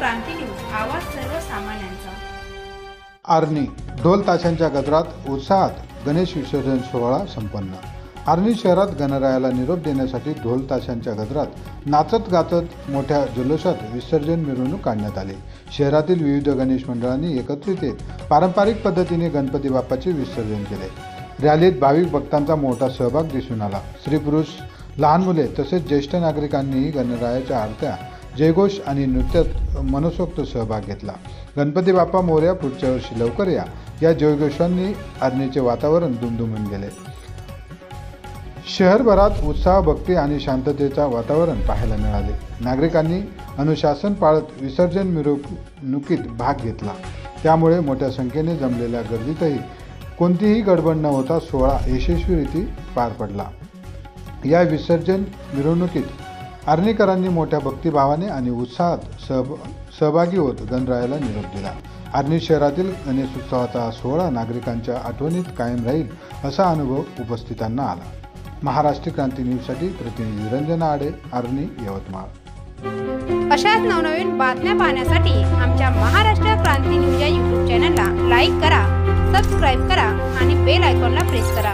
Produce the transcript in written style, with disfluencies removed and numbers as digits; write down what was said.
क्रांती news, आवाज सर्वसामान्यांचा। आर्णी ढोल ताशांच्या गजरात उत्साहात गणेश विसर्जन सोहळा संपन्न। आर्णी शहरात गणरायाला निरोप देण्यासाठी ढोल ताशांच्या गजरात नाचत गाचत मोठ्या जल्लोषात विसर्जन मिरवणूक काढण्यात आली। शहरातील विविध गणेश मंडळांनी एकत्रित येत पारंपरिक पद्धतीने गणपती बाप्पाचे विसर्जन केले। रॅलीत भाविक भक्तांचा मोठा सहभाग दिसून आला। स्त्री पुरुष लहान मुले तसेच ज्येष्ठ नागरिकांनीही गणरायाच्या आरत्या, जयघोष आणि नृत्यात मनसोक्त सहभाग घेतला। गणपती बाप्पा मोरया, पुढच्या वर्षी लवकर या जयघोषांनी आर्णीचे वातावरण दुमदुमून गेले। शहरभरात उत्साह, भक्ती आणि शांततेचा वातावरण पाहायला मिळाले। नागरिकांनी अनुशासन पाळत विसर्जन मिरवणुकीत भाग घेतला। त्यामुळे मोठ्या संख्येने जमलेल्या गर्दीतही कोणतीही गडबड न होता सोहळा यशस्वीरित्या पार पडला। या विसर्जन मिरवणुकीत आर्णीकरांनी मोठ्या भक्तिभावाने आणि उत्साहात सहभागी होत गणरायाला निरोप दिला। आर्णी शहरातील गणेशोत्सवाचा हा सोहळा नागरिकांच्या आठवणीत कायम राहील असा अनुभव उपस्थितांना आला। महाराष्ट्र क्रांती न्यूजसाठी प्रतिनिधी रंजना आडे, आर्णी, यवतमाळ। अशाच नवनवीन बातम्या पाहण्यासाठी आमच्या महाराष्ट्र क्रांती न्यूज या YouTube चॅनलला लाईक करा, सबस्क्राईब करा आणि बेल आयकॉनला प्रेस करा।